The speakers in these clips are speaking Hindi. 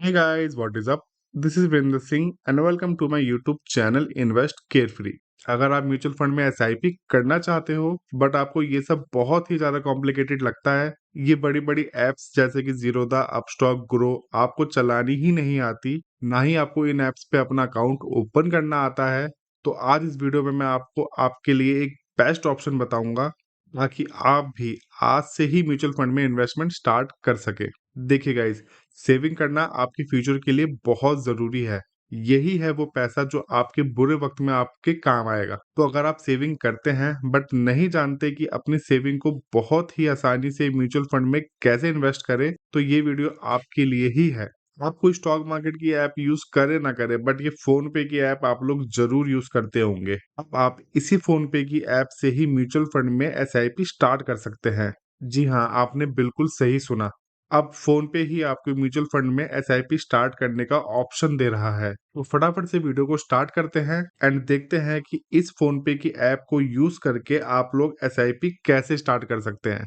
Hey guys, what is up? This is Vrinder Singh and welcome to my YouTube channel Invest Carefree। अगर आप म्यूचुअल फंड में एसआईपी करना चाहते हो बट आपको ये सब बहुत ही ज़्यादा कॉम्प्लिकेटेड लगता है, ये बड़ी बड़ी एप्स जैसे कि जीरोधा, अपस्टॉक, ग्रो आपको चलानी ही नहीं आती, ना ही आपको इन एप्स पे अपना अकाउंट ओपन करना आता है, तो आज इस वीडियो में मैं आपको आपके लिए एक बेस्ट ऑप्शन बताऊंगा ताकि आप भी आज से ही म्यूचुअल फंड में इन्वेस्टमेंट स्टार्ट कर सके। देखिए गाइस, सेविंग करना आपके फ्यूचर के लिए बहुत जरूरी है। यही है वो पैसा जो आपके बुरे वक्त में आपके काम आएगा। तो अगर आप सेविंग करते हैं बट नहीं जानते कि अपनी सेविंग को बहुत ही आसानी से म्यूचुअल फंड में कैसे इन्वेस्ट करें, तो ये वीडियो आपके लिए ही है। आप कोई स्टॉक मार्केट की ऐप यूज करें ना करें बट ये फोन पे की ऐप आप लोग जरूर यूज करते होंगे। अब आप इसी फोन पे की ऐप से ही म्यूचुअल फंड में एसआईपी स्टार्ट कर सकते हैं। जी हाँ, आपने बिल्कुल सही सुना। अब फोन पे ही आपको म्यूचुअल फंड में एसआईपी स्टार्ट करने का ऑप्शन दे रहा है। तो फटाफट से वीडियो को स्टार्ट करते हैं एंड देखते हैं कि इस फोन पे की ऐप को यूज करके आप लोग एसआईपी कैसे स्टार्ट कर सकते हैं।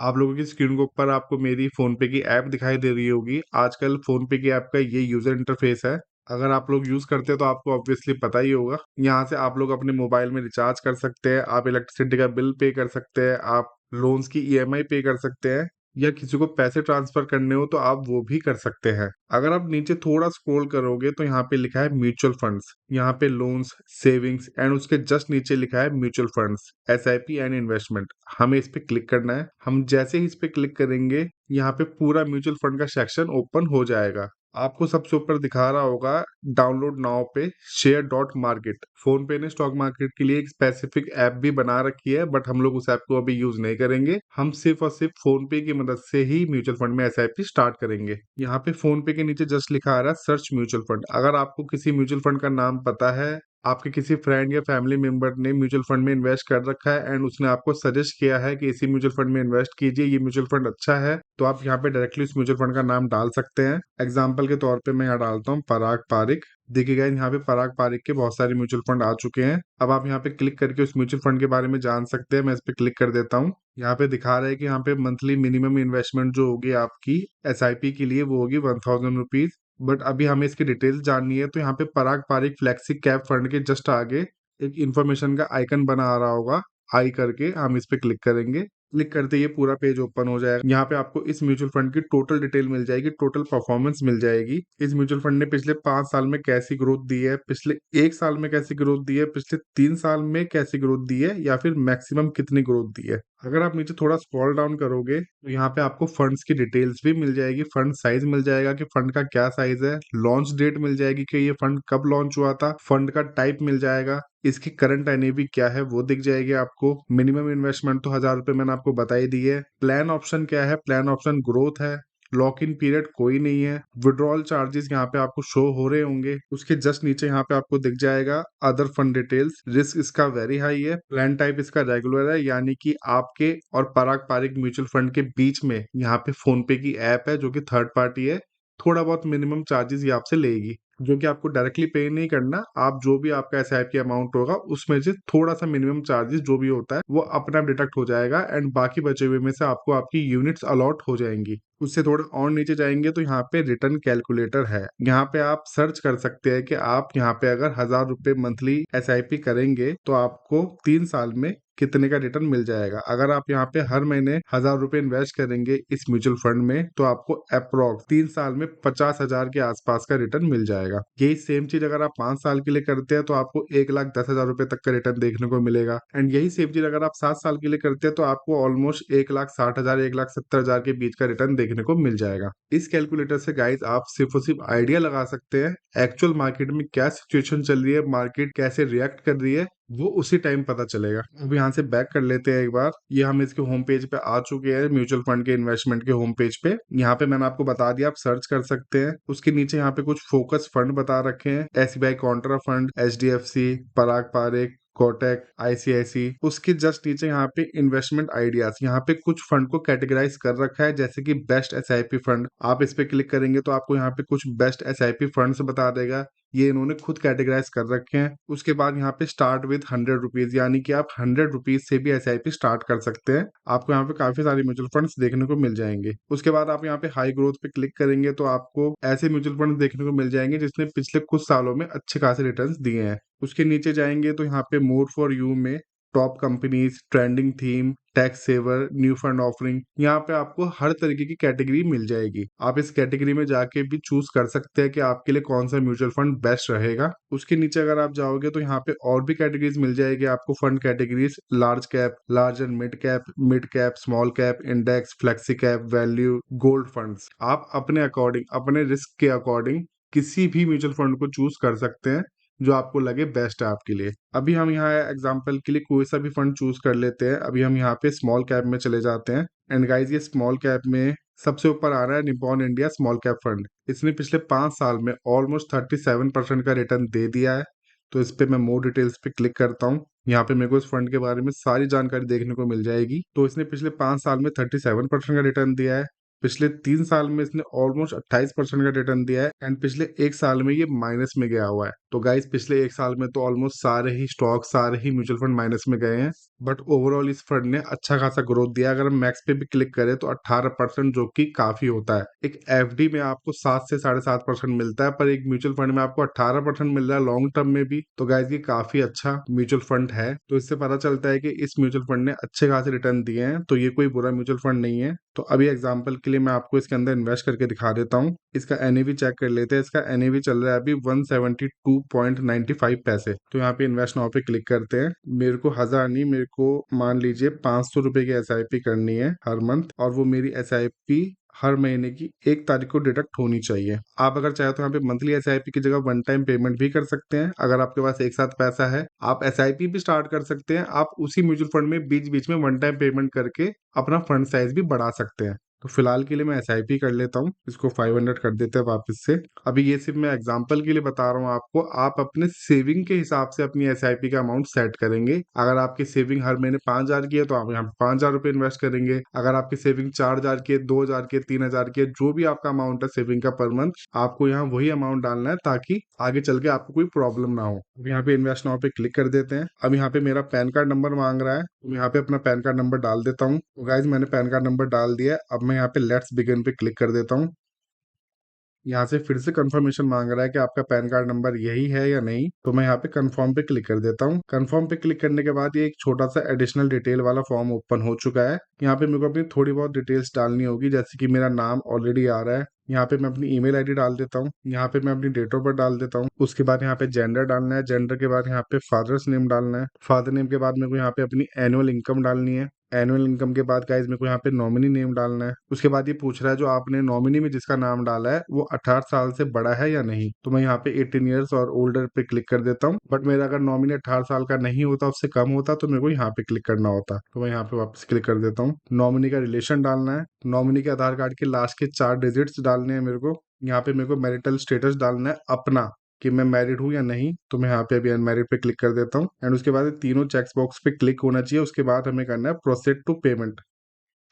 आप लोगों की स्क्रीन के ऊपर आपको मेरी फोन पे की ऐप दिखाई दे रही होगी। आजकल फोन पे की ऐप का ये यूजर इंटरफेस है। अगर आप लोग यूज करते हैं तो आपको ऑब्वियसली पता ही होगा। यहाँ से आप लोग अपने मोबाइल में रिचार्ज कर सकते हैं, आप इलेक्ट्रिसिटी का बिल पे कर सकते हैं, आप लोन्स की ईएमआई पे कर सकते हैं, या किसी को पैसे ट्रांसफर करने हो तो आप वो भी कर सकते हैं। अगर आप नीचे थोड़ा स्क्रॉल करोगे तो यहाँ पे लिखा है म्यूचुअल फंड्स, यहाँ पे लोन्स, सेविंग्स एंड उसके जस्ट नीचे लिखा है mutual funds, SIP and investment. हमें इस पे क्लिक करना है। हम जैसे ही इस पे क्लिक करेंगे यहाँ पे पूरा म्यूचुअल फंड का सेक्शन ओपन हो जाएगा। आपको सबसे ऊपर दिखा रहा होगा डाउनलोड नाउ पे शेयर डॉट मार्केट। फोन पे ने स्टॉक मार्केट के लिए एक स्पेसिफिक ऐप भी बना रखी है बट हम लोग उस ऐप को अभी यूज नहीं करेंगे। हम सिर्फ और सिर्फ फोन पे की मदद से ही म्यूचुअल फंड में एसआईपी स्टार्ट करेंगे। यहाँ पे फोन पे के नीचे जस्ट लिखा आ रहा है सर्च म्यूचुअल फंड। अगर आपको किसी म्यूचुअल फंड का नाम पता है, आपके किसी फ्रेंड या फैमिली मेंबर ने म्यूचुअल फंड में इन्वेस्ट कर रखा है एंड उसने आपको सजेस्ट किया है कि इसी म्यूचुअल फंड में इन्वेस्ट कीजिए, ये म्यूचुअल फंड अच्छा है, तो आप यहाँ पे डायरेक्टली उस म्यूचुअल फंड का नाम डाल सकते हैं। एग्जाम्पल के तौर पे मैं यहाँ डालता हूँ पराग पारिक। देखिएगा यहाँ पे पराग पारिक के बहुत सारे म्यूचुअल फंड आ चुके हैं। अब आप यहाँ पे क्लिक करके उस म्यूचुअल फंड के बारे में जान सकते हैं। मैं इस पे क्लिक कर देता हूँ। यहाँ पे दिखा रहा है कि यहाँ पे मंथली मिनिमम इन्वेस्टमेंट जो होगी आपकी एसआईपी के लिए वो होगी 1000 रुपीज। बट अभी हमें इसकी डिटेल्स जाननी है, तो यहाँ पे पराग पारिक फ्लेक्सी कैप फंड के जस्ट आगे एक इन्फॉर्मेशन का आइकन बना आ रहा होगा, आई करके हम इस पे क्लिक करेंगे। क्लिक करते ये पूरा पेज ओपन हो जाएगा। यहाँ पे आपको इस म्यूचुअल फंड की टोटल डिटेल मिल जाएगी, टोटल परफॉर्मेंस मिल जाएगी। इस म्यूचुअल फंड ने पिछले 5 साल में कैसी ग्रोथ दी है, पिछले 1 साल में कैसी ग्रोथ दी है, पिछले 3 साल में कैसी ग्रोथ दी है, या फिर मैक्सिमम कितनी ग्रोथ दी है। अगर आप नीचे थोड़ा स्क्रॉल डाउन करोगे तो यहाँ पे आपको फंड्स की डिटेल्स भी मिल जाएगी, फंड साइज मिल जाएगा कि फंड का क्या साइज है, लॉन्च डेट मिल जाएगी कि ये फंड कब लॉन्च हुआ था, फंड का टाइप मिल जाएगा, इसकी करंट एनएवी क्या है वो दिख जाएगी आपको। मिनिमम इन्वेस्टमेंट तो 1000 रुपए मैंने आपको बता ही दी है। प्लान ऑप्शन क्या है, प्लान ऑप्शन ग्रोथ है। लॉक इन पीरियड कोई नहीं है। विड्रॉल चार्जेस यहाँ पे आपको शो हो रहे होंगे। उसके जस्ट नीचे यहाँ पे आपको दिख जाएगा अदर फंड डिटेल्स। रिस्क इसका वेरी हाई है। प्लान टाइप इसका रेगुलर है, यानी कि आपके और पराग पारिक म्यूचुअल फंड के बीच में यहाँ पे फोन पे की ऐप है जो कि थर्ड पार्टी है। थोड़ा बहुत मिनिमम चार्जेस ये आपसे लेगी, जो कि आपको डायरेक्टली पे नहीं करना। आप जो भी आपका एसआईपी अमाउंट होगा उसमें से थोड़ा सा मिनिमम चार्जेस जो भी होता है वो अपने आप डिडक्ट हो जाएगा एंड बाकी बचे हुए में से आपको आपकी यूनिट्स अलॉट हो जाएंगी। उससे थोड़ा और नीचे जाएंगे तो यहाँ पे रिटर्न कैलकुलेटर है। यहाँ पे आप सर्च कर सकते हैं कि आप यहाँ पे अगर 1000 रुपए मंथली एसआईपी करेंगे तो आपको 3 साल में कितने का रिटर्न मिल जाएगा। अगर आप यहाँ पे हर महीने 1000 रुपए इन्वेस्ट करेंगे इस म्यूचुअल फंड में तो आपको अप्रोक्स 3 साल में 50,000 के आसपास का रिटर्न मिल जाएगा। यही सेम चीज अगर आप 5 साल के लिए करते हैं तो आपको 1,10,000 रुपए तक का रिटर्न देखने को मिलेगा। एंड यही सेम चीज अगर आप 7 साल के लिए करते हैं तो आपको ऑलमोस्ट 1,60,000 1,70,000 के बीच का रिटर्न देखने को मिल जाएगा। इस कैलकुलेटर से गाइज आप सिर्फ और सिर्फ आइडिया लगा सकते हैं एक्चुअल मार्केट में क्या सिचुएशन चल रही है, मार्केट कैसे रिएक्ट कर रही है, वो उसी टाइम पता चलेगा। अब यहाँ से बैक कर लेते हैं एक बार। ये हम इसके होम पेज पे आ चुके हैं, म्यूचुअल फंड के इन्वेस्टमेंट के होम पेज पे। यहाँ पे मैंने आपको बता दिया, आप सर्च कर सकते हैं। उसके नीचे यहाँ पे कुछ फोकस फंड बता रखे हैं, एसबीआई कॉन्ट्रा फंड, एचडीएफसी, पराग पारिक, कोटक, आईसीआईसी। उसके जस्ट नीचे यहाँ पे इन्वेस्टमेंट आइडियाज, यहाँ पे कुछ फंड को कैटेगराइज कर रखा है जैसे कि बेस्ट एसआईपी फंड। आप इस पे क्लिक करेंगे तो आपको यहाँ पे कुछ बेस्ट एसआईपी फंड्स बता देगा। ये इन्होंने खुद कैटेगराइज कर रखे हैं। उसके बाद यहाँ पे स्टार्ट विद 100 रुपीज, यानी कि आप 100 रुपीज से भी SIP स्टार्ट कर सकते हैं। आपको यहाँ पे काफी सारे म्यूचुअल फंड्स देखने को मिल जाएंगे। उसके बाद आप यहाँ पे हाई ग्रोथ पे क्लिक करेंगे तो आपको ऐसे म्यूचुअल फंड देखने को मिल जाएंगे जिसने पिछले कुछ सालों में अच्छे खासे रिटर्न्स दिए हैं। उसके नीचे जाएंगे तो यहाँ पे मोर फॉर यू में top companies, trending theme, tax saver, new fund offering, यहाँ पे आपको हर तरीके की कैटेगरी मिल जाएगी। आप इस कैटेगरी में जाके भी चूज कर सकते हैं कि आपके लिए कौन सा म्यूचुअल फंड बेस्ट रहेगा। उसके नीचे अगर आप जाओगे तो यहाँ पे और भी कैटेगरीज मिल जाएगी आपको। Fund categories large cap, large and mid cap, small cap, index, flexi cap, value, gold funds. आप अपने अकॉर्डिंग, अपने रिस्क के अकॉर्डिंग किसी भी म्यूचुअल फंड को चूज कर सकते हैं जो आपको लगे बेस्ट है आपके लिए। अभी हम यहाँ एग्जांपल के लिए कोई सा भी फंड चूज कर लेते हैं। अभी हम यहाँ पे स्मॉल कैप में चले जाते हैं एंड गाइस ये स्मॉल कैप में सबसे ऊपर आ रहा है Nippon India small cap fund. इसने पिछले 5 साल में ऑलमोस्ट 37% का रिटर्न दे दिया है। तो इस पे मैं मोर डिटेल्स पे क्लिक करता हूँ। यहाँ पे मेरे को इस फंड के बारे में सारी जानकारी देखने को मिल जाएगी। तो इसने पिछले 5 साल में 37% का रिटर्न दिया है। पिछले 3 साल में इसने ऑलमोस्ट 28% का रिटर्न दिया है एंड पिछले 1 साल में ये माइनस में गया हुआ है। तो गाइस पिछले 1 साल में तो ऑलमोस्ट सारे ही स्टॉक, सारे ही म्यूचुअल फंड माइनस में गए हैं। बट ओवरऑल इस फंड ने अच्छा खासा ग्रोथ दिया। अगर हम मैक्स पे भी क्लिक करें तो 18%, जो कि काफी होता है। एक FD में आपको 7 से 7.5% मिलता है, पर एक म्यूचुअल फंड में आपको 18% मिल रहा है लॉन्ग टर्म में भी। तो गाइस ये काफी अच्छा म्यूचुअल फंड है। तो इससे पता चलता है कि इस म्यूचुअल फंड ने अच्छे खासे रिटर्न दिए हैं, तो ये कोई बुरा म्यूचुअल फंड नहीं है। तो अभी एग्जांपल के लिए मैं आपको इसके अंदर इन्वेस्ट करके दिखा देता हूँ। इसका NAV चेक कर लेते हैं। इसका NAV चल रहा है अभी 172.95 पैसे। तो यहाँ पे इन्वेस्ट नाउ पे क्लिक करते हैं। मेरे को 1000 नहीं, मेरे को मान लीजिए 500 रुपए की SIP करनी है हर मंथ, और वो मेरी SIP हर महीने की 1 तारीख को डिडक्ट होनी चाहिए। आप अगर चाहे तो यहाँ पे मंथली SIP की जगह वन टाइम पेमेंट भी कर सकते हैं। अगर आपके पास एक साथ पैसा है, आप SIP भी स्टार्ट कर सकते हैं। आप उसी म्यूचुअल फंड में बीच बीच में वन टाइम पेमेंट करके अपना फंड साइज भी बढ़ा सकते हैं। तो फिलहाल के लिए मैं SIP कर लेता हूँ। इसको 500 कर देते हैं वापस से। अभी ये सिर्फ मैं एग्जांपल के लिए बता रहा हूँ आपको। आप अपने सेविंग के हिसाब से अपनी SIP का अमाउंट सेट करेंगे। अगर आपकी सेविंग हर महीने 5,000 की है तो आप यहाँ पे 5,000 रुपये इन्वेस्ट करेंगे। अगर आपकी सेविंग 4,000 की है, 2,000 की है, 3,000 की है, जो भी आपका अमाउंट है सेविंग का पर मंथ, आपको यहाँ वही अमाउंट डालना है ताकि आगे चल के आपको कोई प्रॉब्लम ना हो। अब यहाँ पे इन्वेस्ट नाउ पे क्लिक कर देते हैं। अब यहाँ पे मेरा पैन कार्ड नंबर मांग रहा है, तो मैं यहाँ पे अपना पैन कार्ड नंबर डाल देता हूँ। तो गाइज मैंने पैन कार्ड नंबर डाल दिया है। अब मैं यहाँ पे लेट्स बिगिन पे क्लिक कर देता हूँ। यहाँ से फिर से कंफर्मेशन मांग रहा है कि आपका पैन कार्ड नंबर यही है या नहीं। तो मैं यहाँ पे कंफर्म पे क्लिक कर देता हूँ। कंफर्म पे क्लिक करने के बाद ये एक छोटा सा एडिशनल डिटेल वाला फॉर्म ओपन हो चुका है। यहाँ पे मेरे को अपनी थोड़ी बहुत डिटेल्स डालनी होगी, जैसे कि मेरा नाम ऑलरेडी आ रहा है। यहाँ पे मैं अपनी ईमेल आईडी डाल देता हूँ। यहाँ पे मैं अपनी डेट ऑफ बर्थ डाल देता हूँ। उसके बाद यहाँ पे जेंडर डालना है। जेंडर के बाद यहाँ पे फादर्स नेम डालना है। फादर नेम के बाद मेरे को यहाँ पे अपनी एनुअल इनकम डालनी है। एनुअल इनकम के बाद गाइज मेरे को यहाँ पे नॉमिनी नेम डालना है। उसके बाद ये पूछ रहा है जो आपने नॉमिनी में जिसका नाम डाला है वो 18 साल से बड़ा है या नहीं। तो मैं यहाँ पे 18 ईयर्स और ओल्डर पे क्लिक कर देता हूँ। बट मेरा अगर नॉमिनी 18 साल का नहीं होता, उससे कम होता, तो मेरे को यहाँ पे क्लिक करना होता। तो मैं यहाँ पे वापस क्लिक कर देता हूँ। नॉमिनी का रिलेशन डालना है। नॉमिनी के आधार कार्ड के लास्ट के 4 डिजिट्स डालने हैं मेरे को। यहाँ पे मेरे को मैरिटल स्टेटस डालना है अपना, कि मैं मैरिड हूँ या नहीं। तो मैं यहाँ पे अभी अनमैरिड पे क्लिक कर देता हूँ एंड उसके बाद तीनों चेक बॉक्स पे क्लिक होना चाहिए। उसके बाद हमें करना है प्रोसीड टू पेमेंट।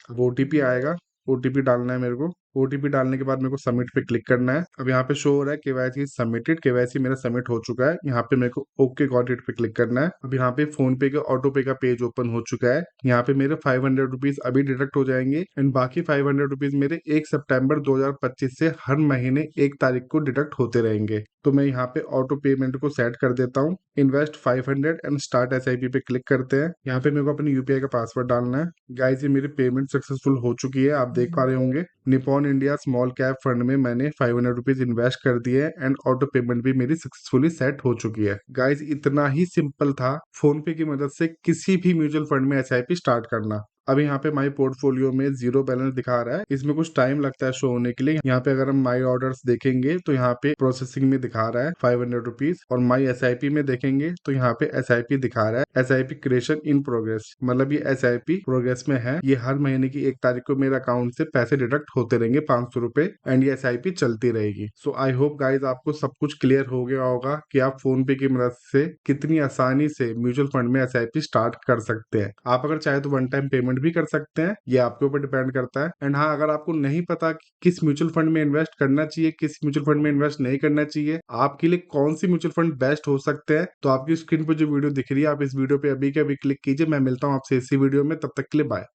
अब OTP आएगा, OTP डालना है मेरे को। OTP डालने के बाद मेरे को सबमिट पे क्लिक करना है। अब यहाँ पे शो हो रहा है KYC सबमिटेड। KYC मेरा सबमिट हो चुका है। यहाँ पे मेरे को ओके गॉट इट पे क्लिक करना है। अब यहाँ पे फोन पे का ऑटो पे का पेज ओपन हो चुका है। यहाँ पे मेरे 500 रुपीज अभी डिडक्ट हो जाएंगे एंड बाकी 500 रुपीज मेरे 1 सितंबर 2025 से हर महीने 1 तारीख को डिडक्ट होते रहेंगे। तो मैं यहाँ पे ऑटो पेमेंट को सेट कर देता हूँ। इन्वेस्ट 500 एंड स्टार्ट SIP पे क्लिक करते हैं। यहाँ पे मेरे को अपनी UPI का पासवर्ड डालना है। गाइस ये मेरी पेमेंट सक्सेसफुल हो चुकी है, आप देख पा रहे होंगे। Nippon India small cap fund में मैंने 500 रुपीज इन्वेस्ट कर दिए एंड ऑटो पेमेंट भी मेरी सक्सेसफुली सेट हो चुकी है। गाइस इतना ही सिंपल था फोन पे की मदद से किसी भी म्यूचुअल फंड में SIP स्टार्ट करना। अब यहाँ पे माई पोर्टफोलियो में 0 बैलेंस दिखा रहा है। इसमें कुछ टाइम लगता है शो होने के लिए। यहाँ पे अगर हम माई ऑर्डर्स देखेंगे तो यहाँ पे प्रोसेसिंग में दिखा रहा है 500 रुपीज, और माई SIP में देखेंगे तो यहाँ पे SIP दिखा रहा है SIP क्रिएशन इन प्रोग्रेस। मतलब ये SIP प्रोग्रेस में है। ये हर महीने की 1 तारीख को मेरे अकाउंट से पैसे डिडक्ट होते रहेंगे 500 रुपए एंड ये SIP चलती रहेगी। सो आई होप गाइज आपको सब कुछ क्लियर हो गया होगा कि आप फोन पे की मदद से कितनी आसानी से म्यूचुअल फंड में SIP स्टार्ट कर सकते हैं। आप अगर चाहे तो वन टाइम पेमेंट इन्वेस्टमेंट भी कर सकते हैं, ये आपके ऊपर डिपेंड करता है। एंड हाँ, अगर आपको नहीं पता कि किस म्यूचुअल फंड में इन्वेस्ट करना चाहिए, किस म्यूचुअल फंड में इन्वेस्ट नहीं करना चाहिए, आपके लिए कौन सी म्यूचुअल फंड बेस्ट हो सकते हैं, तो आपकी स्क्रीन पर जो वीडियो दिख रही है, आप इस वीडियो पे अभी के अभी क्लिक कीजिए। मैं मिलता हूँ आपसे इसी वीडियो में, तब तक के लिए बाय।